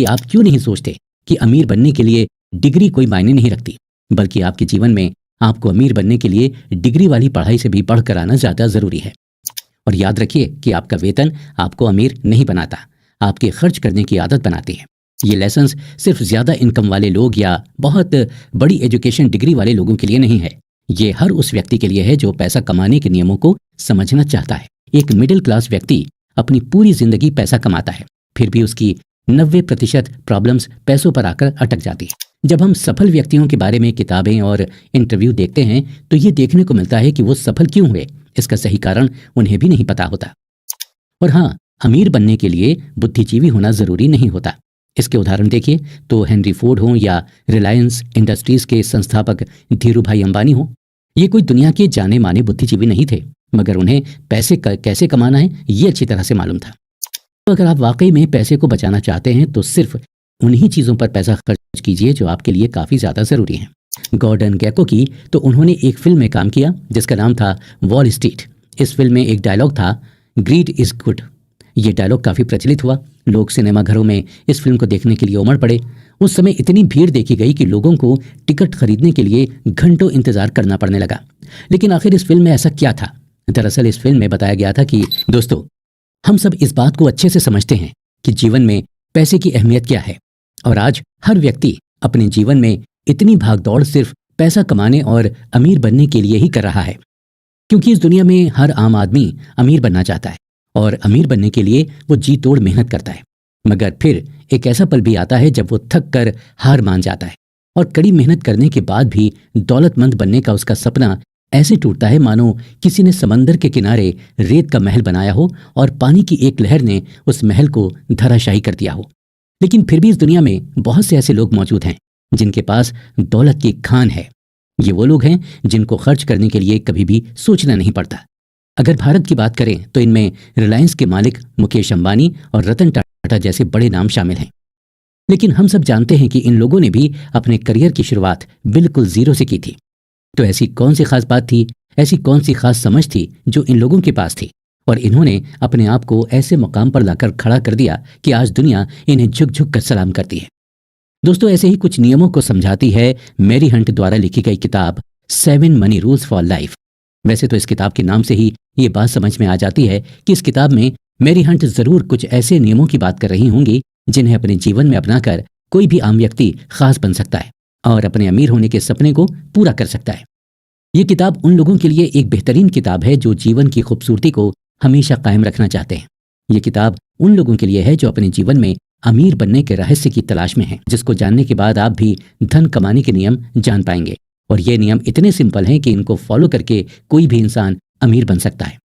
कि आप क्यों नहीं सोचते कि अमीर बनने के लिए डिग्री कोई मायने नहीं रखती, बल्कि आपके जीवन में आपको अमीर बनने के लिए डिग्री वाली पढ़ाई से भी बढ़कर आना ज़्यादा ज़रूरी है। और याद रखिए कि आपका वेतन आपको अमीर नहीं बनाता, आपके खर्च करने की आदत बनाती है। ये लेसन्स सिर्फ ज़्यादा इनकम वाले लोग या बहुत बड़ी एजुकेशन डिग्री वाले लोगों के लिए नहीं है। ये हर उस व्यक्ति के लिए है जो पैसा कमाने के नियमों को समझना चाहता है। एक मिडिल क्लास व्यक्ति अपनी पूरी जिंदगी पैसा कमाता है, फिर भी उसकी 90% प्रॉब्लम्स पैसों पर आकर अटक जाती है। जब हम सफल व्यक्तियों के बारे में किताबें और इंटरव्यू देखते हैं तो ये देखने को मिलता है कि वो सफल क्यों हुए, इसका सही कारण उन्हें भी नहीं पता होता। और हाँ, अमीर बनने के लिए बुद्धिजीवी होना जरूरी नहीं होता। इसके उदाहरण देखिए तो हेनरी फोर्ड हो या रिलायंस इंडस्ट्रीज के संस्थापक धीरू भाई अंबानी हो, ये कोई दुनिया के जाने माने बुद्धिजीवी नहीं थे, मगर उन्हें पैसे कैसे कमाना है ये अच्छी तरह से मालूम था। तो अगर आप वाकई में पैसे को बचाना चाहते हैं तो सिर्फ उन्हीं चीज़ों पर पैसा खर्च कीजिए जो आपके लिए काफ़ी ज़्यादा ज़रूरी हैं। गॉर्डन गेको की तो उन्होंने एक फिल्म में काम किया जिसका नाम था वॉल स्ट्रीट। इस फिल्म में एक डायलॉग था, ग्रीड इज़ गुड। ये डायलॉग काफ़ी प्रचलित हुआ, लोग सिनेमा घरों में इस फिल्म को देखने के लिए उमड़ पड़े। उस समय इतनी भीड़ देखी गई कि लोगों को टिकट खरीदने के लिए घंटों इंतजार करना पड़ने लगा। लेकिन आखिर इस फिल्म में ऐसा क्या था? दरअसल इस फिल्म में बताया गया था कि दोस्तों, हम सब इस बात को अच्छे से समझते हैं कि जीवन में पैसे की अहमियत क्या है, और आज हर व्यक्ति अपने जीवन में इतनी भागदौड़ सिर्फ पैसा कमाने और अमीर बनने के लिए ही कर रहा है, क्योंकि इस दुनिया में हर आम आदमी अमीर बनना चाहता है और अमीर बनने के लिए वो जी तोड़ मेहनत करता है। मगर फिर एक ऐसा पल भी आता है जब वो थक कर हार मान जाता है और कड़ी मेहनत करने के बाद भी दौलतमंद बनने का उसका सपना ऐसे टूटता है मानो किसी ने समंदर के किनारे रेत का महल बनाया हो और पानी की एक लहर ने उस महल को धराशायी कर दिया हो। लेकिन फिर भी इस दुनिया में बहुत से ऐसे लोग मौजूद हैं जिनके पास दौलत की खान है। ये वो लोग हैं जिनको खर्च करने के लिए कभी भी सोचना नहीं पड़ता। अगर भारत की बात करें तो इनमें रिलायंस के मालिक मुकेश अंबानी और रतन टाटा जैसे बड़े नाम शामिल हैं। लेकिन हम सब जानते हैं कि इन लोगों ने भी अपने करियर की शुरुआत बिल्कुल जीरो से की थी। तो ऐसी कौन सी खास बात थी, ऐसी कौन सी खास समझ थी जो इन लोगों के पास थी, और इन्होंने अपने आप को ऐसे मुकाम पर लाकर खड़ा कर दिया कि आज दुनिया इन्हें झुक झुक कर सलाम करती है। दोस्तों, ऐसे ही कुछ नियमों को समझाती है मैरी हंट द्वारा लिखी गई किताब 7 मनी रूल्स फॉर लाइफ। वैसे तो इस किताब के नाम से ही ये बात समझ में आ जाती है कि इस किताब में मैरी हंट जरूर कुछ ऐसे नियमों की बात कर रही होंगी जिन्हें अपने जीवन में अपनाकर कोई भी आम व्यक्ति खास बन सकता है और अपने अमीर होने के सपने को पूरा कर सकता है। ये किताब उन लोगों के लिए एक बेहतरीन किताब है जो जीवन की खूबसूरती को हमेशा कायम रखना चाहते हैं। ये किताब उन लोगों के लिए है जो अपने जीवन में अमीर बनने के रहस्य की तलाश में हैं, जिसको जानने के बाद आप भी धन कमाने के नियम जान पाएंगे। और ये नियम इतने सिंपल हैं कि इनको फॉलो करके कोई भी इंसान अमीर बन सकता है।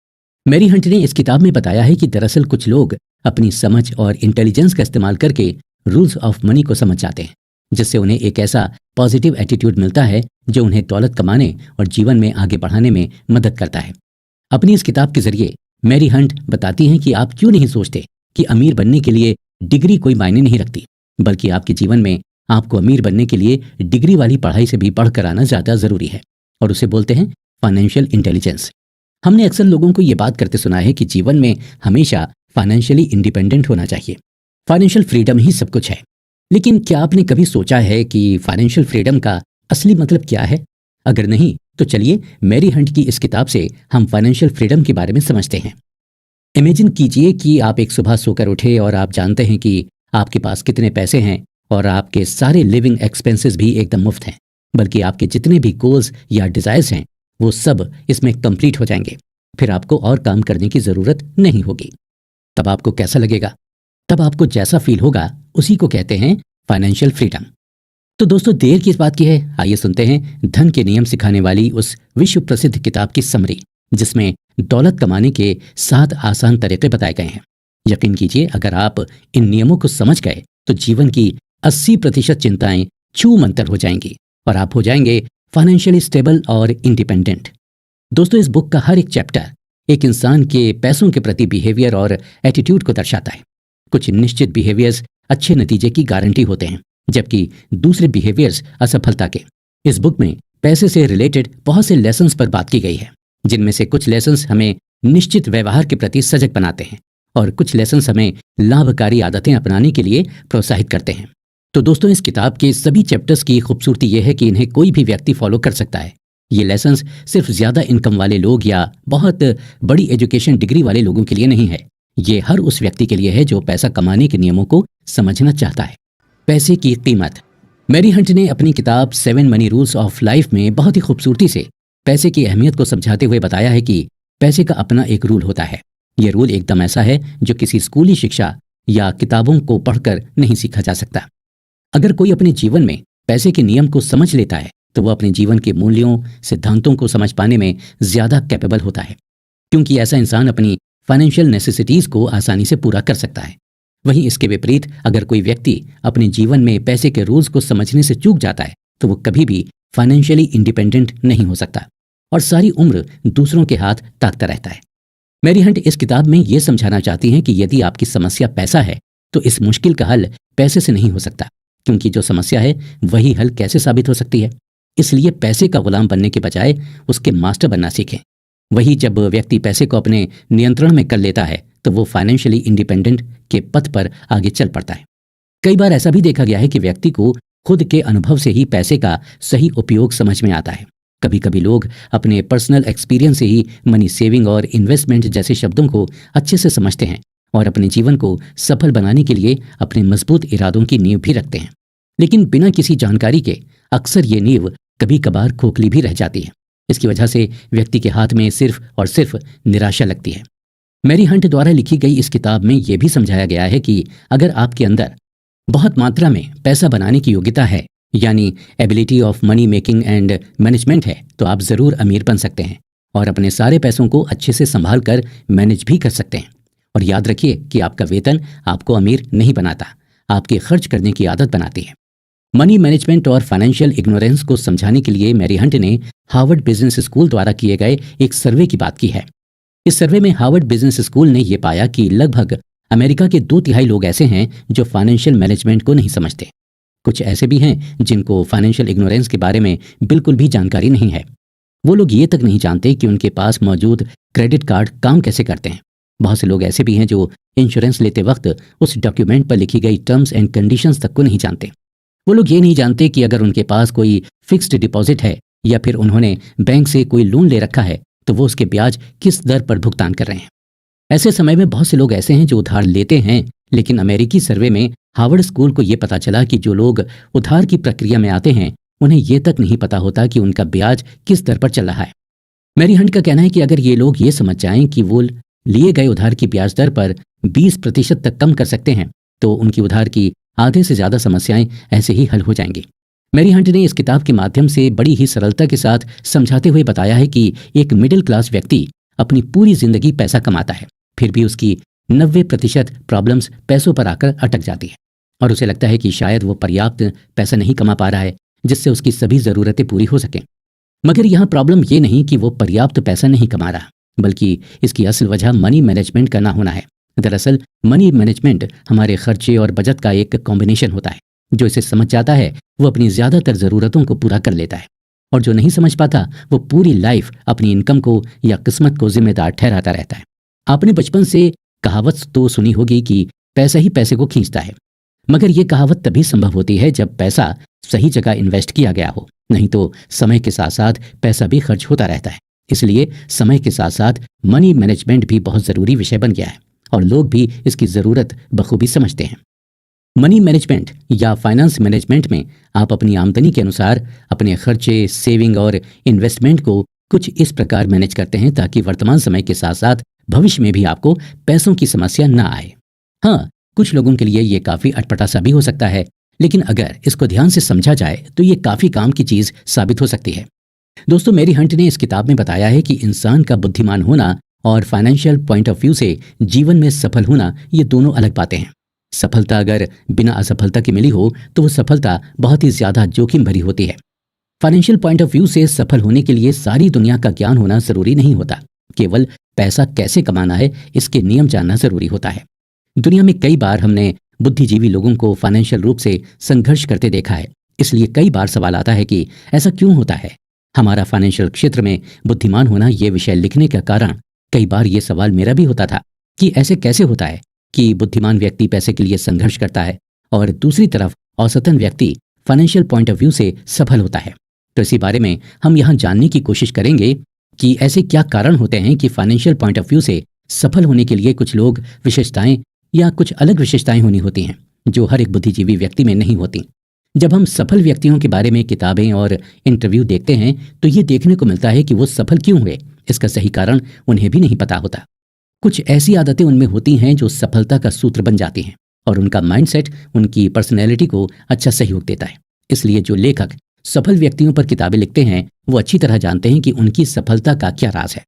मैरी हंट ने इस किताब में बताया है कि दरअसल कुछ लोग अपनी समझ और इंटेलिजेंस का इस्तेमाल करके रूल्स ऑफ मनी को समझ जाते हैं, जिससे उन्हें एक ऐसा पॉजिटिव एटीट्यूड मिलता है जो उन्हें दौलत कमाने और जीवन में आगे बढ़ाने में मदद करता है। अपनी इस किताब के जरिए मैरी हंट बताती हैं कि आप क्यों नहीं सोचते कि अमीर बनने के लिए डिग्री कोई मायने नहीं रखती, बल्कि आपके जीवन में आपको अमीर बनने के लिए डिग्री वाली पढ़ाई से भी बढ़कर आना ज़्यादा ज़रूरी है, और उसे बोलते हैं फाइनेंशियल इंटेलिजेंस। हमने अक्सर लोगों को ये बात करते सुना है कि जीवन में हमेशा फाइनेंशियली इंडिपेंडेंट होना चाहिए, फाइनेंशियल फ्रीडम ही सब कुछ है। लेकिन क्या आपने कभी सोचा है कि फाइनेंशियल फ्रीडम का असली मतलब क्या है? अगर नहीं तो चलिए मैरी हंट की इस किताब से हम फाइनेंशियल फ्रीडम के बारे में समझते हैं। इमेजिन कीजिए कि आप एक सुबह सोकर उठे और आप जानते हैं कि आपके पास कितने पैसे हैं और आपके सारे लिविंग एक्सपेंसेस भी एकदम मुफ्त हैं, बल्कि आपके जितने भी गोल्स या डिजायर्स हैं वो सब इसमें कंप्लीट हो जाएंगे। फिर आपको और काम करने की ज़रूरत नहीं होगी। तब आपको कैसा लगेगा? तब आपको जैसा फील होगा उसी को कहते हैं फाइनेंशियल फ्रीडम। तो दोस्तों, देर किस बात की है, आइए सुनते हैं धन के नियम सिखाने वाली उस विश्व प्रसिद्ध किताब की समरी, जिसमें दौलत कमाने के 7 आसान तरीके बताए गए हैं। यकीन कीजिए, अगर आप इन नियमों को समझ गए तो जीवन की 80% चिंताएं छू मंतर हो जाएंगी और आप हो जाएंगे फाइनेंशियली स्टेबल और इंडिपेंडेंट। दोस्तों, इस बुक का हर एक चैप्टर एक इंसान के पैसों के प्रति बिहेवियर और एटीट्यूड को दर्शाता है। कुछ निश्चित बिहेवियर्स अच्छे नतीजे की गारंटी होते हैं, जबकि दूसरे बिहेवियर्स असफलता के। इस बुक में पैसे से रिलेटेड बहुत से लेसन्स पर बात की गई है, जिनमें से कुछ लेसन्स हमें निश्चित व्यवहार के प्रति सजग बनाते हैं और कुछ लेसन हमें लाभकारी आदतें अपनाने के लिए प्रोत्साहित करते हैं। तो दोस्तों, इस किताब के सभी चैप्टर्स की खूबसूरती यह है कि इन्हें कोई भी व्यक्ति फॉलो कर सकता है। ये लेसन्स सिर्फ ज़्यादा इनकम वाले लोग या बहुत बड़ी एजुकेशन डिग्री वाले लोगों के लिए नहीं है। ये हर उस व्यक्ति के लिए है जो पैसा कमाने के नियमों को समझना चाहता है। पैसे की कीमत। मैरी हंट ने अपनी किताब 7 मनी रूल्स ऑफ लाइफ में बहुत ही खूबसूरती से पैसे की अहमियत को समझाते हुए बताया है कि पैसे का अपना एक रूल होता है। ये रूल एकदम ऐसा है जो किसी स्कूली शिक्षा या किताबों को पढ़कर नहीं सीखा जा सकता। अगर कोई अपने जीवन में पैसे के नियम को समझ लेता है तो वह अपने जीवन के मूल्यों, सिद्धांतों को समझ पाने में ज़्यादा कैपेबल होता है, क्योंकि ऐसा इंसान अपनी फाइनेंशियल नेसेसिटीज़ को आसानी से पूरा कर सकता है। वहीं इसके विपरीत अगर कोई व्यक्ति अपने जीवन में पैसे के रूल्स को समझने से चूक जाता है तो वो कभी भी फाइनेंशियली इंडिपेंडेंट नहीं हो सकता और सारी उम्र दूसरों के हाथ ताकता रहता है। मैरी हंट इस किताब में ये समझाना चाहती हैं कि यदि आपकी समस्या पैसा है तो इस मुश्किल का हल पैसे से नहीं हो सकता, क्योंकि जो समस्या है वही हल कैसे साबित हो सकती है। इसलिए पैसे का गुलाम बनने के बजाय उसके मास्टर बनना सीखें। वही जब व्यक्ति पैसे को अपने नियंत्रण में कर लेता है तो वो फाइनेंशियली इंडिपेंडेंट के पथ पर आगे चल पड़ता है। कई बार ऐसा भी देखा गया है कि व्यक्ति को खुद के अनुभव से ही पैसे का सही उपयोग समझ में आता है। कभी कभी लोग अपने पर्सनल एक्सपीरियंस से ही मनी सेविंग और इन्वेस्टमेंट जैसे शब्दों को अच्छे से समझते हैं और अपने जीवन को सफल बनाने के लिए अपने मजबूत इरादों की नींव भी रखते हैं। लेकिन बिना किसी जानकारी के अक्सर ये नींव कभी कभार खोखली भी रह जाती है। इसकी वजह से व्यक्ति के हाथ में सिर्फ और सिर्फ निराशा लगती है। मैरी हंट द्वारा लिखी गई इस किताब में यह भी समझाया गया है कि अगर आपके अंदर बहुत मात्रा में पैसा बनाने की योग्यता है, यानी ability of money making and management है, तो आप ज़रूर अमीर बन सकते हैं और अपने सारे पैसों को अच्छे से संभाल कर मैनेज भी कर सकते हैं। और याद रखिए कि आपका वेतन आपको अमीर नहीं बनाता, आपके खर्च करने की आदत बनाती है। मनी मैनेजमेंट और फाइनेंशियल इग्नोरेंस को समझाने के लिए मैरी हंट ने हार्वर्ड बिजनेस स्कूल द्वारा किए गए एक सर्वे की बात की है। इस सर्वे में हार्वर्ड बिजनेस स्कूल ने यह पाया कि लगभग अमेरिका के 2/3 लोग ऐसे हैं जो फाइनेंशियल मैनेजमेंट को नहीं समझते। कुछ ऐसे भी हैं जिनको फाइनेंशियल इग्नोरेंस के बारे में बिल्कुल भी जानकारी नहीं है। वो लोग ये तक नहीं जानते कि उनके पास मौजूद क्रेडिट कार्ड काम कैसे करते हैं। बहुत से लोग ऐसे भी हैं जो इंश्योरेंस लेते वक्त उस डॉक्यूमेंट पर लिखी गई टर्म्स एंड कंडीशंस तक को नहीं जानते। वो लोग ये नहीं जानते कि अगर उनके पास कोई फिक्स्ड डिपॉजिट है या फिर उन्होंने बैंक से कोई लोन ले रखा है तो वो उसके ब्याज किस दर पर भुगतान कर रहे हैं। ऐसे समय में बहुत से लोग ऐसे हैं जो उधार लेते हैं, लेकिन अमेरिकी सर्वे में हार्वर्ड स्कूल को ये पता चला कि जो लोग उधार की प्रक्रिया में आते हैं उन्हें ये तक नहीं पता होता कि उनका ब्याज किस दर पर चल रहा है। मैरी हंट का कहना है कि अगर ये लोग ये समझ जाएं कि वो लिए गए उधार की ब्याज दर पर 20% तक कम कर सकते हैं तो उनकी उधार की आधे से ज़्यादा समस्याएं ऐसे ही हल हो जाएंगी। मैरी हंट ने इस किताब के माध्यम से बड़ी ही सरलता के साथ समझाते हुए बताया है कि एक मिडिल क्लास व्यक्ति अपनी पूरी जिंदगी पैसा कमाता है, फिर भी उसकी 90% प्रॉब्लम्स पैसों पर आकर अटक जाती है और उसे लगता है कि शायद वो पर्याप्त पैसा नहीं कमा पा रहा है जिससे उसकी सभी ज़रूरतें पूरी हो सकें। मगर यहाँ प्रॉब्लम ये नहीं कि वो पर्याप्त पैसा नहीं कमा रहा, बल्कि इसकी असल वजह मनी मैनेजमेंट का ना होना है। दरअसल मनी मैनेजमेंट हमारे खर्चे और बचत का एक कॉम्बिनेशन होता है। जो इसे समझ जाता है वो अपनी ज़्यादातर ज़रूरतों को पूरा कर लेता है और जो नहीं समझ पाता वो पूरी लाइफ अपनी इनकम को या किस्मत को जिम्मेदार ठहराता रहता है। आपने बचपन से कहावत तो सुनी होगी कि पैसा ही पैसे को खींचता है, मगर ये कहावत तभी संभव होती है जब पैसा सही जगह इन्वेस्ट किया गया हो, नहीं तो समय के साथ साथ पैसा भी खर्च होता रहता है। इसलिए समय के साथ साथ मनी मैनेजमेंट भी बहुत ज़रूरी विषय बन गया है और लोग भी इसकी ज़रूरत बखूबी समझते हैं। मनी मैनेजमेंट या फाइनेंस मैनेजमेंट में आप अपनी आमदनी के अनुसार अपने खर्चे, सेविंग और इन्वेस्टमेंट को कुछ इस प्रकार मैनेज करते हैं ताकि वर्तमान समय के साथ साथ भविष्य में भी आपको पैसों की समस्या ना आए। हाँ, कुछ लोगों के लिए ये काफ़ी अटपटा सा भी हो सकता है, लेकिन अगर इसको ध्यान से समझा जाए तो ये काफ़ी काम की चीज़ साबित हो सकती है। दोस्तों, मैरी हंट ने इस किताब में बताया है कि इंसान का बुद्धिमान होना और फाइनेंशियल पॉइंट ऑफ व्यू से जीवन में सफल होना ये दोनों अलग बातें हैं। सफलता अगर बिना असफलता के मिली हो तो वो सफलता बहुत ही ज़्यादा जोखिम भरी होती है। फाइनेंशियल पॉइंट ऑफ व्यू से सफल होने के लिए सारी दुनिया का ज्ञान होना ज़रूरी नहीं होता, केवल पैसा कैसे कमाना है इसके नियम जानना ज़रूरी होता है। दुनिया में कई बार हमने बुद्धिजीवी लोगों को फाइनेंशियल रूप से संघर्ष करते देखा है, इसलिए कई बार सवाल आता है कि ऐसा क्यों होता है। हमारा फाइनेंशियल क्षेत्र में बुद्धिमान होना ये विषय लिखने का कारण कई बार ये सवाल मेरा भी होता था। कि ऐसे कैसे होता है कि बुद्धिमान व्यक्ति पैसे के लिए संघर्ष करता है और दूसरी तरफ औसतन व्यक्ति फाइनेंशियल पॉइंट ऑफ व्यू से सफल होता है। तो इसी बारे में हम यहाँ जानने की कोशिश करेंगे कि ऐसे क्या कारण होते हैं कि फाइनेंशियल पॉइंट ऑफ व्यू से सफल होने के लिए कुछ लोग विशेषताएं या कुछ अलग विशेषताएं होनी होती हैं जो हर एक बुद्धिजीवी व्यक्ति में नहीं होती। जब हम सफल व्यक्तियों के बारे में किताबें और इंटरव्यू देखते हैं तो ये देखने को मिलता है कि वो सफल क्यों हुए, इसका सही कारण उन्हें भी नहीं पता होता। कुछ ऐसी आदतें उनमें होती हैं जो सफलता का सूत्र बन जाती हैं और उनका माइंडसेट उनकी पर्सनैलिटी को अच्छा सहयोग देता है। इसलिए जो लेखक सफल व्यक्तियों पर किताबें लिखते हैं वो अच्छी तरह जानते हैं कि उनकी सफलता का क्या राज है।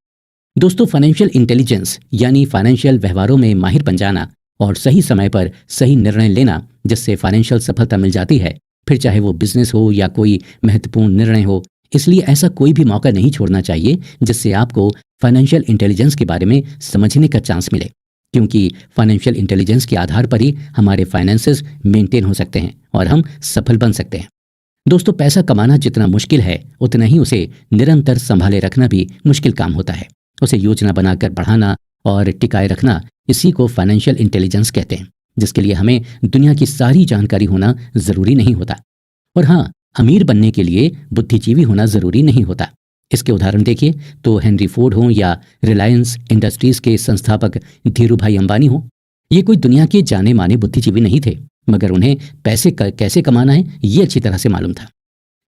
दोस्तों, फाइनेंशियल इंटेलिजेंस यानी फाइनेंशियल व्यवहारों में माहिर बन जाना और सही समय पर सही निर्णय लेना, जिससे फाइनेंशियल सफलता मिल जाती है, फिर चाहे वो बिजनेस हो या कोई महत्वपूर्ण निर्णय हो। इसलिए ऐसा कोई भी मौका नहीं छोड़ना चाहिए जिससे आपको फाइनेंशियल इंटेलिजेंस के बारे में समझने का चांस मिले, क्योंकि फाइनेंशियल इंटेलिजेंस के आधार पर ही हमारे फाइनेंसेस मेंटेन हो सकते हैं और हम सफल बन सकते हैं। दोस्तों, पैसा कमाना जितना मुश्किल है उतना ही उसे निरंतर संभाले रखना भी मुश्किल काम होता है। उसे योजना बनाकर बढ़ाना और टिकाए रखना, इसी को फाइनेंशियल इंटेलिजेंस कहते हैं, जिसके लिए हमें दुनिया की सारी जानकारी होना जरूरी नहीं होता। और हाँ, अमीर बनने के लिए बुद्धिजीवी होना जरूरी नहीं होता। इसके उदाहरण देखिए तो हेनरी फोर्ड हो या रिलायंस इंडस्ट्रीज के संस्थापक धीरूभाई अंबानी हो, ये कोई दुनिया के जाने माने बुद्धिजीवी नहीं थे, मगर उन्हें पैसे कैसे कमाना है ये अच्छी तरह से मालूम था।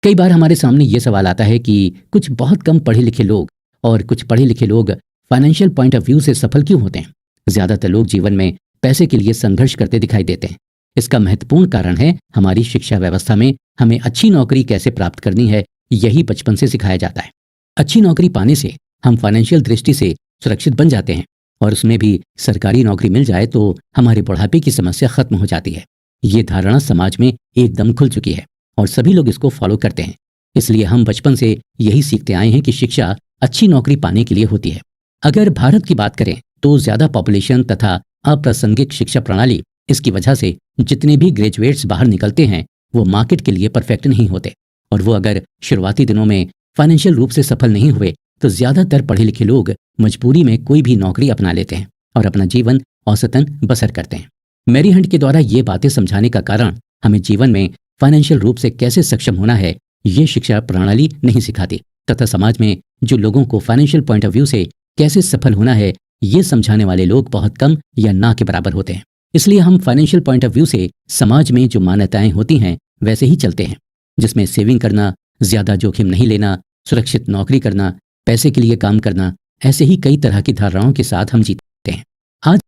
कई बार हमारे सामने ये सवाल आता है कि कुछ बहुत कम पढ़े लिखे लोग और कुछ पढ़े लिखे लोग फाइनेंशियल पॉइंट ऑफ व्यू से सफल क्यों होते हैं। ज्यादातर लोग जीवन में पैसे के लिए संघर्ष करते दिखाई देते हैं। इसका महत्वपूर्ण कारण है हमारी शिक्षा व्यवस्था में हमें अच्छी नौकरी कैसे प्राप्त करनी है, यही बचपन से सिखाया जाता है। अच्छी नौकरी पाने से हम फाइनेंशियल दृष्टि से सुरक्षित बन जाते हैं और उसमें भी सरकारी नौकरी मिल जाए तो हमारे बुढ़ापे की समस्या खत्म हो जाती है। ये धारणा समाज में एकदम खुल चुकी है और सभी लोग इसको फॉलो करते हैं। इसलिए हम बचपन से यही सीखते आए हैं कि शिक्षा अच्छी नौकरी पाने के लिए होती है। अगर भारत की बात करें तो ज्यादा पॉपुलेशन तथा अप्रासंगिक शिक्षा प्रणाली, इसकी वजह से जितने भी ग्रेजुएट्स बाहर निकलते हैं वो मार्केट के लिए परफेक्ट नहीं होते, और वो अगर शुरुआती दिनों में फाइनेंशियल रूप से सफल नहीं हुए तो ज्यादातर पढ़े लिखे लोग मजबूरी में कोई भी नौकरी अपना लेते हैं और अपना जीवन औसतन बसर करते हैं। मैरी हंट के द्वारा ये बातें समझाने का कारण हमें जीवन में फाइनेंशियल रूप से कैसे सक्षम होना है ये शिक्षा प्रणाली नहीं सिखाती, तथा समाज में जो लोगों को फाइनेंशियल पॉइंट ऑफ व्यू से कैसे सफल होना है ये समझाने वाले लोग बहुत कम या ना के बराबर होते हैं। इसलिए हम फाइनेंशियल पॉइंट ऑफ व्यू से समाज में जो मान्यताएं होती हैं वैसे ही चलते हैं, जिसमें सेविंग करना, ज्यादा जोखिम नहीं लेना, सुरक्षित नौकरी करना, पैसे के लिए काम करना, ऐसे ही कई तरह की धारणाओं के साथ हम जीते हैं। आज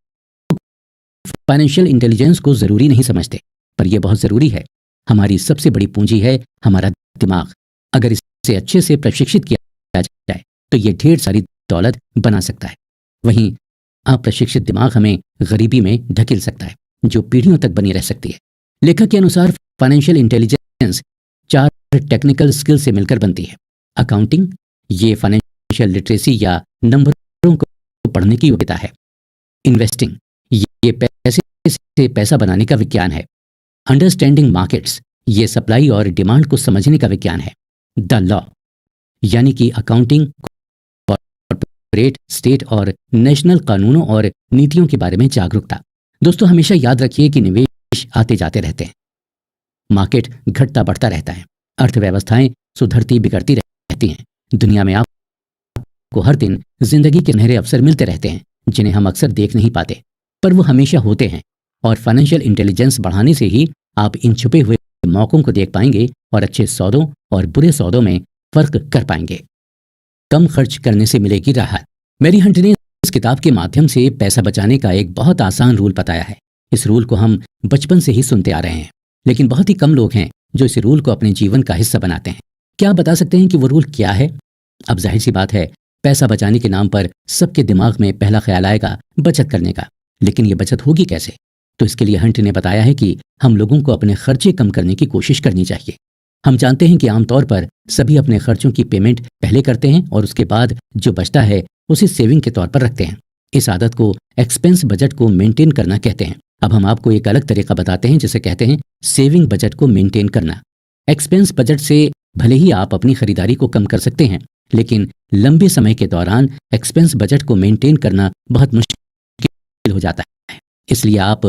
फाइनेंशियल इंटेलिजेंस को जरूरी नहीं समझते, पर यह बहुत जरूरी है। हमारी सबसे बड़ी पूंजी है हमारा दिमाग। अगर इसे अच्छे से प्रशिक्षित किया जाए तो यह ढेर सारी दौलत बना सकता है। वहीं अप्रशिक्षित दिमाग हमें गरीबी में ढकेल सकता है, जो पीढ़ियों तक बनी रह सकती है। लेखक के अनुसार फाइनेंशियल इंटेलिजेंस 4 टेक्निकल स्किल से मिलकर बनती है। अकाउंटिंग, ये फाइनेंशियल लिटरेसी या नंबरों को पढ़ने की योग्यता है। इन्वेस्टिंग, ये पैसे से पैसा बनाने का विज्ञान है। अंडरस्टैंडिंग मार्केट्स, ये सप्लाई और डिमांड को समझने का विज्ञान है। द लॉ, यानी कि अकाउंटिंग, कॉर्पोरेट, स्टेट और नेशनल कानूनों और नीतियों के बारे में जागरूकता। दोस्तों, हमेशा याद रखिए कि निवेश आते जाते रहते हैं, मार्केट घटता बढ़ता रहता है, अर्थव्यवस्थाएं सुधरती बिगड़ती रहती हैं। दुनिया में आपको हर दिन जिंदगी के नहरे अवसर मिलते रहते हैं जिन्हें हम अक्सर देख नहीं पाते, पर वो हमेशा होते हैं। और फाइनेंशियल इंटेलिजेंस बढ़ाने से ही आप इन छुपे हुए मौकों को देख पाएंगे और अच्छे सौदों और बुरे सौदों में फर्क कर पाएंगे। कम खर्च करने से मिलेगी राहत। मैरी हंट ने इस किताब के माध्यम से पैसा बचाने का एक बहुत आसान रूल बताया है। इस रूल को हम बचपन से ही सुनते आ रहे हैं, लेकिन बहुत ही कम लोग हैं जो इस रूल को अपने जीवन का हिस्सा बनाते हैं। क्या आप बता सकते हैं कि वो रूल क्या है? अब जाहिर सी बात है, पैसा बचाने के नाम पर सबके दिमाग में पहला ख्याल आएगा बचत करने का, लेकिन ये बचत होगी कैसे? तो इसके लिए हंट ने बताया है कि हम लोगों को अपने खर्चे कम करने की कोशिश करनी चाहिए। हम जानते हैं कि आमतौर पर सभी अपने खर्चों की पेमेंट पहले करते हैं और उसके बाद जो बचता है उसे सेविंग के तौर पर रखते हैं। इस आदत को एक्सपेंस बजट को मेंटेन करना कहते हैं। अब हम आपको एक अलग तरीका बताते हैं जिसे कहते हैं सेविंग बजट को मेंटेन करना। एक्सपेंस बजट से भले ही आप अपनी खरीदारी को कम कर सकते हैं, लेकिन लंबे समय के दौरान एक्सपेंस बजट को मेंटेन करना बहुत मुश्किल मुश्किल हो जाता है। इसलिए आप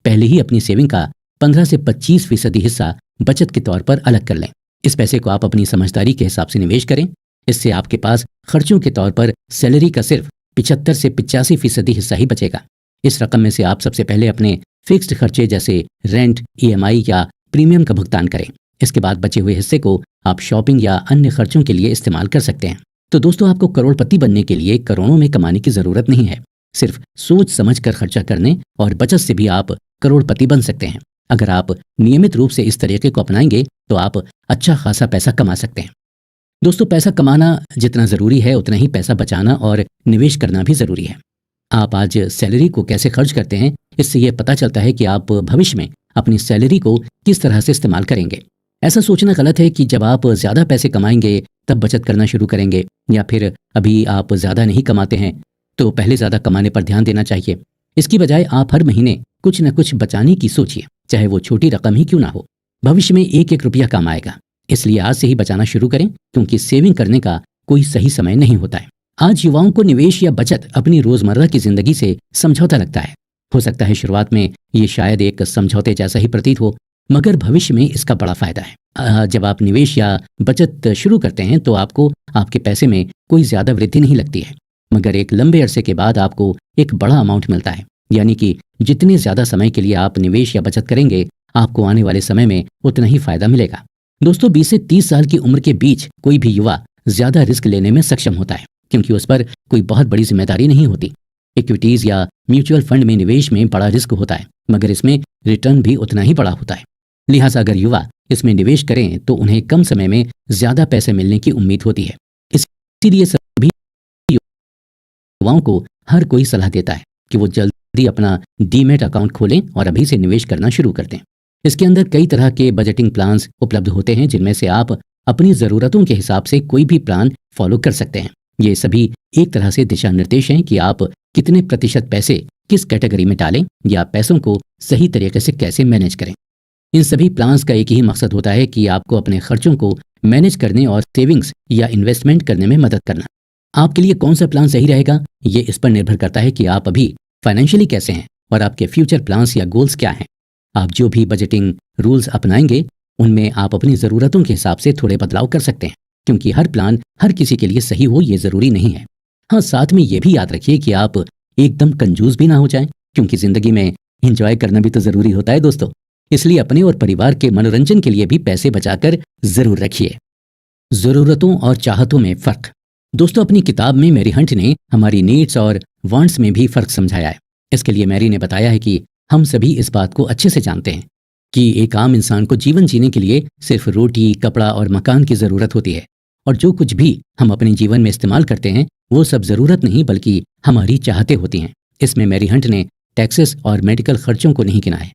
पहले ही अपनी सेविंग का 15 से 25% हिस्सा बचत के तौर पर अलग कर लें। इस पैसे को आप अपनी समझदारी के हिसाब से निवेश करें। इससे आपके पास खर्चों के तौर पर सैलरी का सिर्फ 75 से 85% हिस्सा ही बचेगा। इस रकम में से आप सबसे पहले अपने फिक्स्ड खर्चे जैसे रेंट, EMI या प्रीमियम का भुगतान करें। इसके बाद बचे हुए हिस्से को आप शॉपिंग या अन्य खर्चों के लिए इस्तेमाल कर सकते हैं। तो दोस्तों, आपको करोड़पति बनने के लिए करोड़ों में कमाने की जरूरत नहीं है। सिर्फ सोच समझ कर खर्चा करने और बचत से भी आप करोड़पति बन सकते हैं। अगर आप नियमित रूप से इस तरीके को अपनाएंगे तो आप अच्छा खासा पैसा कमा सकते हैं। दोस्तों, पैसा कमाना जितना ज़रूरी है उतना ही पैसा बचाना और निवेश करना भी ज़रूरी है। आप आज सैलरी को कैसे खर्च करते हैं, इससे यह पता चलता है कि आप भविष्य में अपनी सैलरी को किस तरह से इस्तेमाल करेंगे। ऐसा सोचना गलत है कि जब आप ज़्यादा पैसे कमाएंगे तब बचत करना शुरू करेंगे, या फिर अभी आप ज़्यादा नहीं कमाते हैं तो पहले ज़्यादा कमाने पर ध्यान देना चाहिए। इसकी बजाय आप हर महीने कुछ न कुछ बचाने की सोचिए, चाहे वो छोटी रकम ही क्यों ना हो। भविष्य में एक एक रुपया काम आएगा, इसलिए आज से ही बचाना शुरू करें, क्योंकि सेविंग करने का कोई सही समय नहीं होता है। आज युवाओं को निवेश या बचत अपनी रोजमर्रा की जिंदगी से समझौता लगता है। हो सकता है शुरुआत में ये शायद एक समझौते जैसा ही प्रतीत हो, मगर भविष्य में इसका बड़ा फायदा है। जब आप निवेश या बचत शुरू करते हैं तो आपको आपके पैसे में कोई ज्यादा वृद्धि नहीं लगती है, मगर एक लंबे अरसे के बाद आपको एक बड़ा अमाउंट मिलता है। यानी कि जितने ज्यादा समय के लिए आप निवेश या बचत करेंगे, आपको आने वाले समय में उतना ही फायदा मिलेगा। दोस्तों, 20 से 30 साल की उम्र के बीच कोई भी युवा ज्यादा रिस्क लेने में सक्षम होता है, क्योंकि उस पर कोई बहुत बड़ी जिम्मेदारी नहीं होती। इक्विटीज या म्यूचुअल फंड में निवेश में बड़ा रिस्क होता है, मगर इसमें रिटर्न भी उतना ही बड़ा होता है। लिहाजा अगर युवा इसमें निवेश करें तो उन्हें कम समय में ज्यादा पैसे मिलने की उम्मीद होती है। इसीलिए सभी युवाओं को हर कोई सलाह देता है कि वो जल्दी अपना डीमैट अकाउंट खोलें और अभी से निवेश करना शुरू कर दें। इसके अंदर कई तरह के बजटिंग प्लान्स उपलब्ध होते हैं, जिनमें से आप अपनी ज़रूरतों के हिसाब से कोई भी प्लान फॉलो कर सकते हैं। ये सभी एक तरह से दिशा निर्देश हैं कि आप कितने प्रतिशत पैसे किस कैटेगरी में डालें या पैसों को सही तरीके से कैसे मैनेज करें। इन सभी प्लान्स का एक ही मकसद होता है कि आपको अपने खर्चों को मैनेज करने और सेविंग्स या इन्वेस्टमेंट करने में मदद करना। आपके लिए कौन सा प्लान सही रहेगा, ये इस पर निर्भर करता है कि आप अभी फाइनेंशियली कैसे हैं और आपके फ्यूचर प्लान्स या गोल्स क्या हैं। आप जो भी बजटिंग रूल्स अपनाएंगे उनमें आप अपनी ज़रूरतों के हिसाब से थोड़े बदलाव कर सकते हैं, क्योंकि हर प्लान हर किसी के लिए सही हो ये ज़रूरी नहीं है। हाँ, साथ में ये भी याद रखिए कि आप एकदम कंजूस भी ना हो जाएं, क्योंकि ज़िंदगी में एंजॉय करना भी तो ज़रूरी होता है दोस्तों। इसलिए अपने और परिवार के मनोरंजन के लिए भी पैसे बचाकर ज़रूर रखिए। ज़रूरतों और चाहतों में फ़र्क। दोस्तों, अपनी किताब में मैरी हंट ने हमारी नीड्स और वांट्स में भी फ़र्क समझाया है। इसके लिए मैरी ने बताया है कि हम सभी इस बात को अच्छे से जानते हैं कि एक आम इंसान को जीवन जीने के लिए सिर्फ रोटी, कपड़ा और मकान की ज़रूरत होती है, और जो कुछ भी हम अपने जीवन में इस्तेमाल करते हैं वो सब ज़रूरत नहीं बल्कि हमारी चाहतें होती हैं। इसमें मैरी हंट ने टैक्सेस और मेडिकल खर्चों को नहीं गिना है,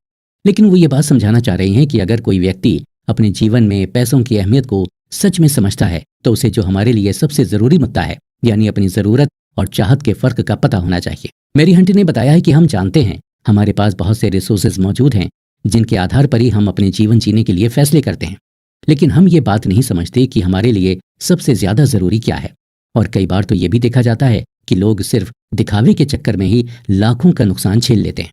लेकिन वो ये बात समझाना चाह रही हैं कि अगर कोई व्यक्ति अपने जीवन में पैसों की अहमियत को सच में समझता है तो उसे जो हमारे लिए सबसे ज़रूरी मुद्दा है, यानी अपनी ज़रूरत और चाहत के फ़र्क का पता होना चाहिए। मैरी हंट ने बताया है कि हम जानते हैं हमारे पास बहुत से रिसोर्सेज मौजूद हैं जिनके आधार पर ही हम अपने जीवन जीने के लिए फैसले करते हैं, लेकिन हम ये बात नहीं समझते कि हमारे लिए सबसे ज़्यादा ज़रूरी क्या है। और कई बार तो ये भी देखा जाता है कि लोग सिर्फ दिखावे के चक्कर में ही लाखों का नुकसान झेल लेते हैं।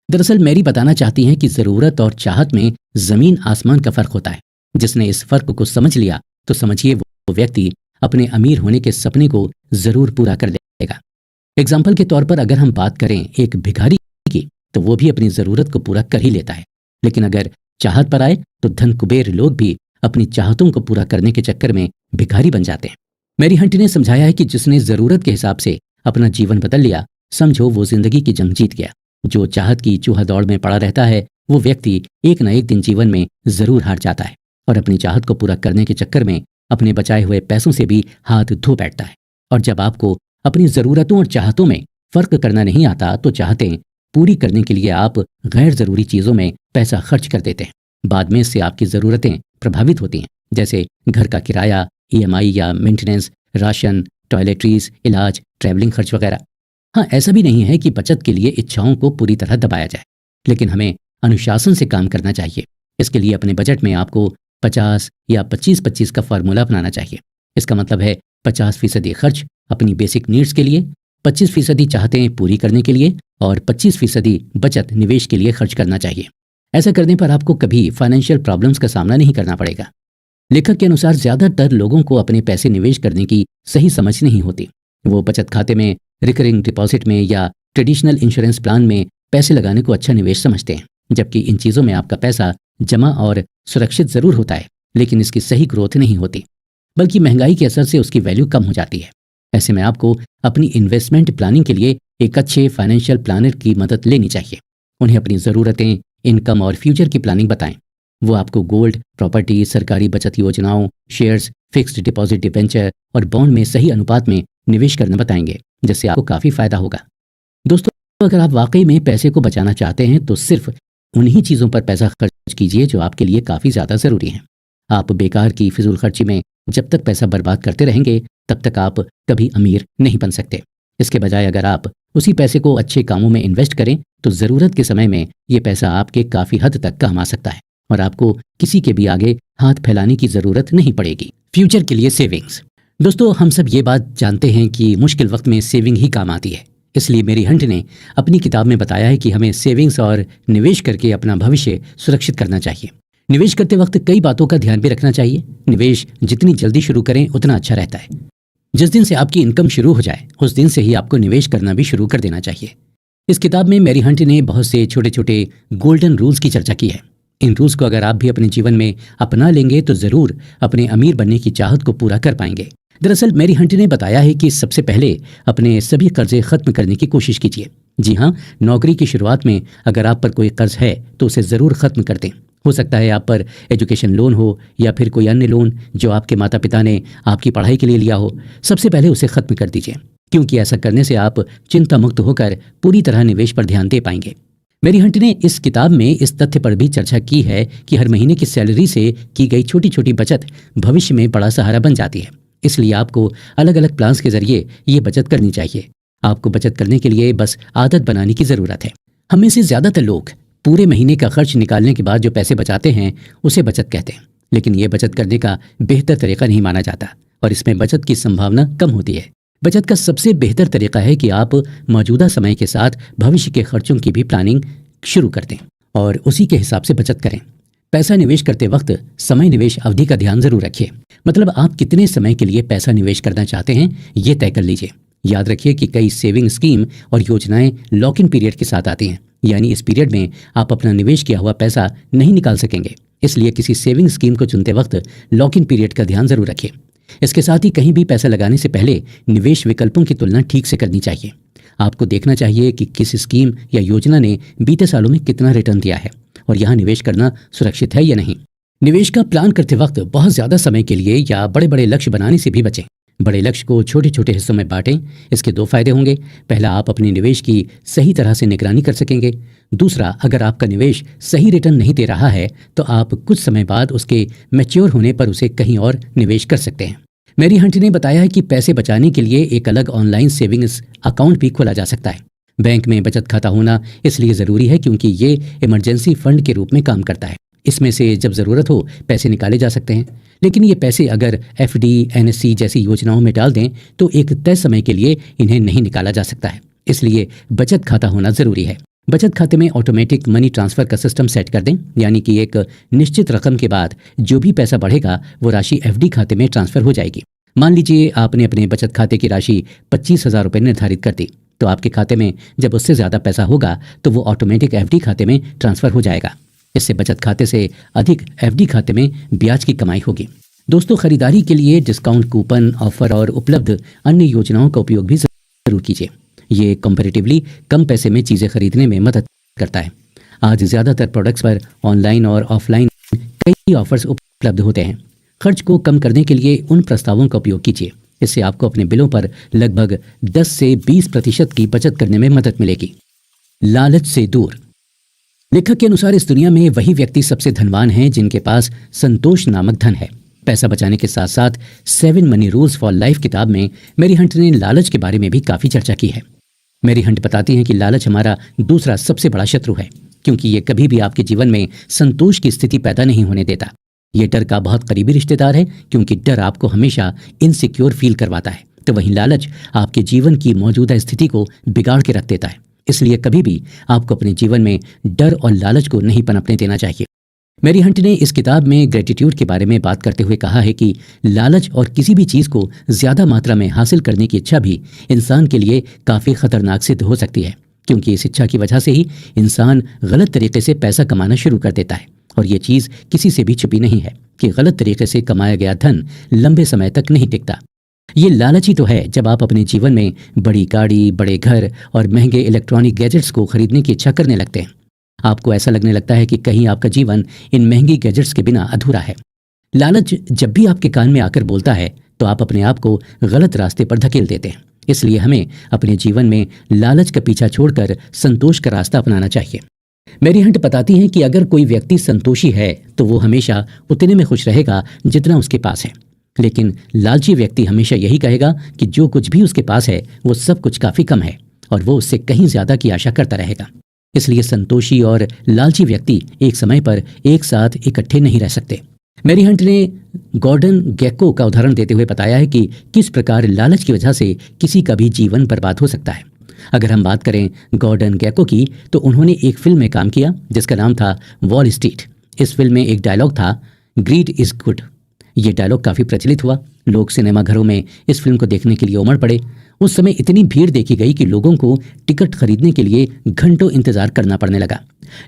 दरअसल मैरी बताना चाहती हैं कि ज़रूरत और चाहत में ज़मीन आसमान का फ़र्क होता है। जिसने इस फ़र्क को समझ लिया तो समझिए वो व्यक्ति अपने अमीर होने के सपने को ज़रूर पूरा कर लेगा। एग्जाम्पल के तौर पर अगर हम बात करें एक भिखारी की, तो वो भी अपनी ज़रूरत को पूरा कर ही लेता है, लेकिन अगर चाहत पर आए तो धन कुबेर लोग भी अपनी चाहतों को पूरा करने के चक्कर में भिखारी बन जाते हैं। मैरी हंट ने समझाया है कि जिसने ज़रूरत के हिसाब से अपना जीवन बदल लिया, समझो वो ज़िंदगी की जंग जीत गया। जो चाहत की चूहा दौड़ में पड़ा रहता है वो व्यक्ति एक न एक दिन जीवन में ज़रूर हार जाता है और अपनी चाहत को पूरा करने के चक्कर में अपने बचाए हुए पैसों से भी हाथ धो बैठता है। और जब आपको अपनी ज़रूरतों और चाहतों में फ़र्क करना नहीं आता तो चाहतें पूरी करने के लिए आप गैर ज़रूरी चीज़ों में पैसा खर्च कर देते हैं। बाद में इससे आपकी ज़रूरतें प्रभावित होती हैं, जैसे घर का किराया, EMI या मेंटेनेंस, राशन, टॉयलेटरीज, इलाज, ट्रैवलिंग खर्च वगैरह। हाँ, ऐसा भी नहीं है कि बचत के लिए इच्छाओं को पूरी तरह दबाया जाए, लेकिन हमें अनुशासन से काम करना चाहिए। इसके लिए अपने बजट में आपको 50 या 25-25 का फार्मूला अपनाना चाहिए। इसका मतलब है 50% खर्च अपनी बेसिक नीड्स के लिए, 25% चाहते हैं पूरी करने के लिए और 25% बचत निवेश के लिए खर्च करना चाहिए। ऐसा करने पर आपको कभी फाइनेंशियल प्रॉब्लम्स का सामना नहीं करना पड़ेगा। लेखक के अनुसार ज्यादातर लोगों को अपने पैसे निवेश करने की सही समझ नहीं होती। वो बचत खाते में, रिकरिंग डिपॉजिट में या ट्रेडिशनल इंश्योरेंस प्लान में पैसे लगाने को अच्छा निवेश समझते हैं, जबकि इन चीज़ों में आपका पैसा जमा और सुरक्षित ज़रूर होता है, लेकिन इसकी सही ग्रोथ नहीं होती, बल्कि महंगाई के असर से उसकी वैल्यू कम हो जाती है। ऐसे में आपको अपनी इन्वेस्टमेंट प्लानिंग के लिए एक अच्छे फाइनेंशियल प्लानर की मदद लेनी चाहिए। उन्हें अपनी ज़रूरतें, इनकम और फ्यूचर की प्लानिंग बताएं। वो आपको गोल्ड, प्रॉपर्टी, सरकारी बचत योजनाओं, शेयर्स, फिक्स्ड डिपॉजिट, डिबेंचर और बॉन्ड में सही अनुपात में निवेश करना बताएंगे, जिससे आपको काफ़ी फायदा होगा। दोस्तों, अगर आप वाकई में पैसे को बचाना चाहते हैं तो सिर्फ उन्हीं चीज़ों पर पैसा खर्च कीजिए जो आपके लिए काफ़ी ज़्यादा ज़रूरी हैं। आप बेकार की फिजूल खर्ची में जब तक पैसा बर्बाद करते रहेंगे तब तक आप कभी अमीर नहीं बन सकते। इसके बजाय अगर आप उसी पैसे को अच्छे कामों में इन्वेस्ट करें तो ज़रूरत के समय में ये पैसा आपके काफ़ी हद तक काम आ सकता है और आपको किसी के भी आगे हाथ फैलाने की ज़रूरत नहीं पड़ेगी। फ्यूचर के लिए सेविंग्स। दोस्तों, हम सब ये बात जानते हैं कि मुश्किल वक्त में सेविंग ही काम आती है। इसलिए मेरी हंट ने अपनी किताब में बताया है कि हमें सेविंग्स और निवेश करके अपना भविष्य सुरक्षित करना चाहिए। निवेश करते वक्त कई बातों का ध्यान भी रखना चाहिए। निवेश जितनी जल्दी शुरू करें उतना अच्छा रहता है। जिस दिन से आपकी इनकम शुरू हो जाए उस दिन से ही आपको निवेश करना भी शुरू कर देना चाहिए। इस किताब में मैरी हंट ने बहुत से छोटे छोटे गोल्डन रूल्स की चर्चा की है। इन रूल्स को अगर आप भी अपने जीवन में अपना लेंगे तो ज़रूर अपने अमीर बनने की चाहत को पूरा कर पाएंगे। दरअसल मैरी हंट ने बताया है कि सबसे पहले अपने सभी कर्जे खत्म करने की कोशिश कीजिए। जी हाँ, नौकरी की शुरुआत में अगर आप पर कोई कर्ज है तो उसे ज़रूर खत्म कर दें। हो सकता है आप पर एजुकेशन लोन हो या फिर कोई अन्य लोन जो आपके माता पिता ने आपकी पढ़ाई के लिए लिया हो। सबसे पहले उसे खत्म कर दीजिए, क्योंकि ऐसा करने से आप चिंता मुक्त होकर पूरी तरह निवेश पर ध्यान दे पाएंगे। मैरी हंट ने इस किताब में इस तथ्य पर भी चर्चा की है कि हर महीने की सैलरी से की गई छोटी छोटी बचत भविष्य में बड़ा सहारा बन जाती है। इसलिए आपको अलग अलग प्लान्स के जरिए ये बचत करनी चाहिए। आपको बचत करने के लिए बस आदत बनाने की ज़रूरत है। हम में से ज़्यादातर लोग पूरे महीने का खर्च निकालने के बाद जो पैसे बचाते हैं उसे बचत कहते हैं, लेकिन ये बचत करने का बेहतर तरीका नहीं माना जाता और इसमें बचत की संभावना कम होती है। बचत का सबसे बेहतर तरीका है कि आप मौजूदा समय के साथ भविष्य के खर्चों की भी प्लानिंग शुरू कर दें और उसी के हिसाब से बचत करें। पैसा निवेश करते वक्त समय निवेश अवधि का ध्यान जरूर रखिए। मतलब आप कितने समय के लिए पैसा निवेश करना चाहते हैं ये तय कर लीजिए। याद रखिए कि कई सेविंग स्कीम और योजनाएं लॉक इन पीरियड के साथ आती हैं, यानी इस पीरियड में आप अपना निवेश किया हुआ पैसा नहीं निकाल सकेंगे। इसलिए किसी सेविंग स्कीम को चुनते वक्त लॉक इन पीरियड का ध्यान जरूर रखिए। इसके साथ ही कहीं भी पैसा लगाने से पहले निवेश विकल्पों की तुलना ठीक से करनी चाहिए। आपको देखना चाहिए कि किस स्कीम या योजना ने बीते सालों में कितना रिटर्न दिया है और यहाँ निवेश करना सुरक्षित है या नहीं। निवेश का प्लान करते वक्त बहुत ज़्यादा समय के लिए या बड़े बड़े लक्ष्य बनाने से भी बचें। बड़े लक्ष्य को छोटे छोटे हिस्सों में बांटें। इसके दो फायदे होंगे। पहला, आप अपने निवेश की सही तरह से निगरानी कर सकेंगे। दूसरा, अगर आपका निवेश सही रिटर्न नहीं दे रहा है तो आप कुछ समय बाद उसके मैच्योर होने पर उसे कहीं और निवेश कर सकते हैं। मैरी हंट ने बताया है कि पैसे बचाने के लिए एक अलग ऑनलाइन सेविंग्स अकाउंट भी खोला जा सकता है। बैंक में बचत खाता होना इसलिए ज़रूरी है क्योंकि ये इमरजेंसी फंड के रूप में काम करता है। इसमें से जब ज़रूरत हो पैसे निकाले जा सकते हैं, लेकिन ये पैसे अगर FD, NSC जैसी योजनाओं में डाल दें तो एक तय समय के लिए इन्हें नहीं निकाला जा सकता है। इसलिए बचत खाता होना ज़रूरी है। बचत खाते में ऑटोमेटिक मनी ट्रांसफ़र का सिस्टम सेट कर दें, यानी कि एक निश्चित रकम के बाद जो भी पैसा बढ़ेगा वो राशि FD खाते में ट्रांसफ़र हो जाएगी। मान लीजिए आपने अपने बचत खाते की राशि 25,000 रुपये निर्धारित कर दी, तो आपके खाते में जब उससे ज़्यादा पैसा होगा तो वो ऑटोमेटिक FD खाते में ट्रांसफ़र हो जाएगा। इससे बचत खाते से अधिक FD खाते में ब्याज की कमाई होगी। दोस्तों, खरीदारी के लिए डिस्काउंट कूपन, ऑफर और उपलब्ध अन्य योजनाओं का उपयोग भी जरूर कीजिए। ये कंपैरेटिवली कम पैसे में चीज़ें खरीदने में मदद करता है। आज ज़्यादातर प्रोडक्ट्स पर ऑनलाइन और ऑफलाइन कई ऑफर्स उपलब्ध होते हैं। खर्च को कम करने के लिए उन प्रस्तावों का उपयोग कीजिए। इससे आपको अपने बिलों पर लगभग 10 से 20% की बचत करने में मदद मिलेगी। लालच से दूर। लेखक के अनुसार इस दुनिया में वही व्यक्ति सबसे धनवान हैं जिनके पास संतोष नामक धन है। पैसा बचाने के साथ साथ 7 मनी रूल्स फॉर लाइफ किताब में मैरी हंट ने लालच के बारे में भी काफ़ी चर्चा की है। मैरी हंट बताती हैं कि लालच हमारा दूसरा सबसे बड़ा शत्रु है, क्योंकि ये कभी भी आपके जीवन में संतोष की स्थिति पैदा नहीं होने देता। ये डर का बहुत करीबी रिश्तेदार है, क्योंकि डर आपको हमेशा इनसिक्योर फील करवाता है तो वहीं लालच आपके जीवन की मौजूदा स्थिति को बिगाड़ के रख देता है। इसलिए कभी भी आपको अपने जीवन में डर और लालच को नहीं पनपने देना चाहिए। मैरी हंट ने इस किताब में ग्रेटिट्यूड के बारे में बात करते हुए कहा है कि लालच और किसी भी चीज़ को ज़्यादा मात्रा में हासिल करने की इच्छा भी इंसान के लिए काफ़ी खतरनाक सिद्ध हो सकती है, क्योंकि इस इच्छा की वजह से ही इंसान गलत तरीके से पैसा कमाना शुरू कर देता है। और ये चीज़ किसी से भी छुपी नहीं है कि गलत तरीके से कमाया गया धन लंबे समय तक नहीं टिकता। ये लालच ही तो है जब आप अपने जीवन में बड़ी गाड़ी, बड़े घर और महंगे इलेक्ट्रॉनिक गैजेट्स को खरीदने की इच्छा करने लगते हैं। आपको ऐसा लगने लगता है कि कहीं आपका जीवन इन महंगी गैजेट्स के बिना अधूरा है। लालच जब भी आपके कान में आकर बोलता है तो आप अपने आप को गलत रास्ते पर धकेल देते हैं। इसलिए हमें अपने जीवन में लालच का पीछा छोड़कर संतोष का रास्ता अपनाना चाहिए। मैरी हंट बताती हैं कि अगर कोई व्यक्ति संतोषी है तो वो हमेशा उतने में खुश रहेगा जितना उसके पास है, लेकिन लालची व्यक्ति हमेशा यही कहेगा कि जो कुछ भी उसके पास है वो सब कुछ काफ़ी कम है और वो उससे कहीं ज़्यादा की आशा करता रहेगा। इसलिए संतोषी और लालची व्यक्ति एक समय पर एक साथ इकट्ठे नहीं रह सकते। मैरी हंट ने गॉर्डन गेको का उदाहरण देते हुए बताया है कि किस प्रकार लालच की वजह से किसी का भी जीवन बर्बाद हो सकता है। अगर हम बात करें गॉर्डन गेको की, तो उन्होंने एक फिल्म में काम किया जिसका नाम था वॉल स्ट्रीट। इस फिल्म में एक डायलॉग था, ग्रीड इज गुड। ये डायलॉग काफ़ी प्रचलित हुआ। लोग सिनेमा घरों में इस फिल्म को देखने के लिए उमड़ पड़े। उस समय इतनी भीड़ देखी गई कि लोगों को टिकट खरीदने के लिए घंटों इंतजार करना पड़ने लगा।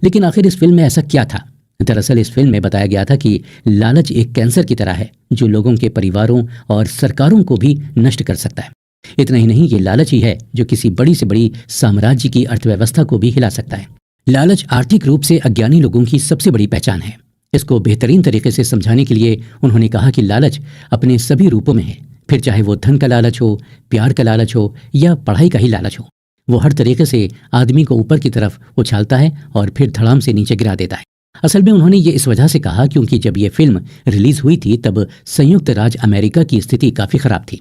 लेकिन आखिर इस फिल्म में ऐसा क्या था? दरअसल इस फिल्म में बताया गया था कि लालच एक कैंसर की तरह है जो लोगों के परिवारों और सरकारों को भी नष्ट कर सकता है। इतना ही नहीं, ये लालच ही है जो किसी बड़ी से बड़ी साम्राज्य की अर्थव्यवस्था को भी हिला सकता है। लालच आर्थिक रूप से अज्ञानी लोगों की सबसे बड़ी पहचान है। इसको बेहतरीन तरीके से समझाने के लिए उन्होंने कहा कि लालच अपने सभी रूपों में है, फिर चाहे वो धन का लालच हो, प्यार का लालच हो या पढ़ाई का ही लालच हो। वो हर तरीके से आदमी को ऊपर की तरफ उछालता है और फिर धड़ाम से नीचे गिरा देता है। असल में उन्होंने ये इस वजह से कहा क्योंकि जब ये फिल्म रिलीज हुई थी तब संयुक्त राज्य अमेरिका की स्थिति काफ़ी खराब थी।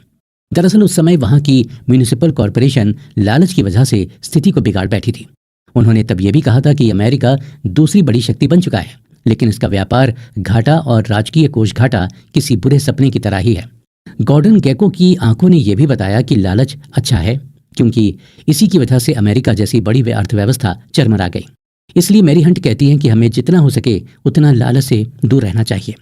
दरअसल उस समय वहाँ की म्यूनिसिपल कॉरपोरेशन लालच की वजह से स्थिति को बिगाड़ बैठी थी। उन्होंने तब यह भी कहा था कि अमेरिका दूसरी बड़ी शक्ति बन चुका है, लेकिन इसका व्यापार घाटा और राजकीय कोष घाटा किसी बुरे सपने की तरह ही है। गॉर्डन गेको की आंखों ने यह भी बताया कि लालच अच्छा है क्योंकि इसी की वजह से अमेरिका जैसी बड़ी अर्थव्यवस्था चरमरा गई। इसलिए मैरी हंट कहती हैं कि हमें जितना हो सके उतना लालच से दूर रहना चाहिए।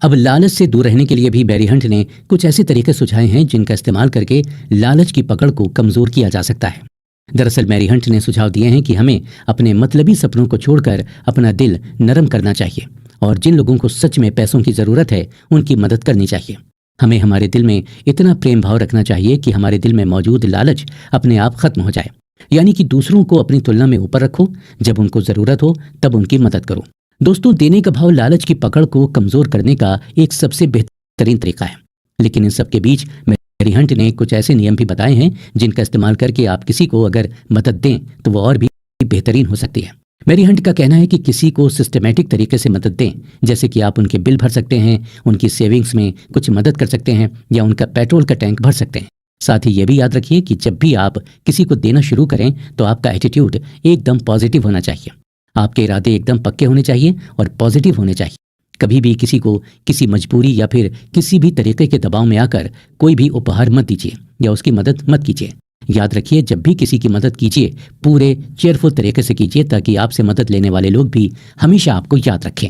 अब लालच से दूर रहने के लिए भी मैरी हंट ने कुछ ऐसे तरीके सुझाए हैं जिनका इस्तेमाल करके लालच की पकड़ को कमज़ोर किया जा सकता है। दरअसल मैरी हंट ने सुझाव दिए हैं कि हमें अपने मतलबी सपनों को छोड़कर अपना दिल नरम करना चाहिए और जिन लोगों को सच में पैसों की ज़रूरत है उनकी मदद करनी चाहिए। हमें हमारे दिल में इतना प्रेम भाव रखना चाहिए कि हमारे दिल में मौजूद लालच अपने आप खत्म हो जाए। यानी कि दूसरों को अपनी तुलना में ऊपर रखो, जब उनको ज़रूरत हो तब उनकी मदद करो। दोस्तों, देने का भाव लालच की पकड़ को कमज़ोर करने का एक सबसे बेहतरीन तरीका है। लेकिन इन सबके बीच मैरी हंट ने कुछ ऐसे नियम भी बताए हैं जिनका इस्तेमाल करके आप किसी को अगर मदद दें तो वो और भी बेहतरीन हो सकती है। मैरी हंट का कहना है कि किसी को सिस्टमैटिक तरीके से मदद दें, जैसे कि आप उनके बिल भर सकते हैं, उनकी सेविंग्स में कुछ मदद कर सकते हैं या उनका पेट्रोल का टैंक भर सकते हैं। साथ ही ये भी याद रखिए कि जब भी आप किसी को देना शुरू करें तो आपका एटीट्यूड एकदम पॉजिटिव होना चाहिए। आपके इरादे एकदम पक्के होने चाहिए और पॉजिटिव होने चाहिए। कभी भी किसी को किसी मजबूरी या फिर किसी भी तरीके के दबाव में आकर कोई भी उपहार मत दीजिए या उसकी मदद मत कीजिए। याद रखिए, जब भी किसी की मदद कीजिए पूरे चेयरफुल तरीके से कीजिए ताकि आपसे मदद लेने वाले लोग भी हमेशा आपको याद रखें।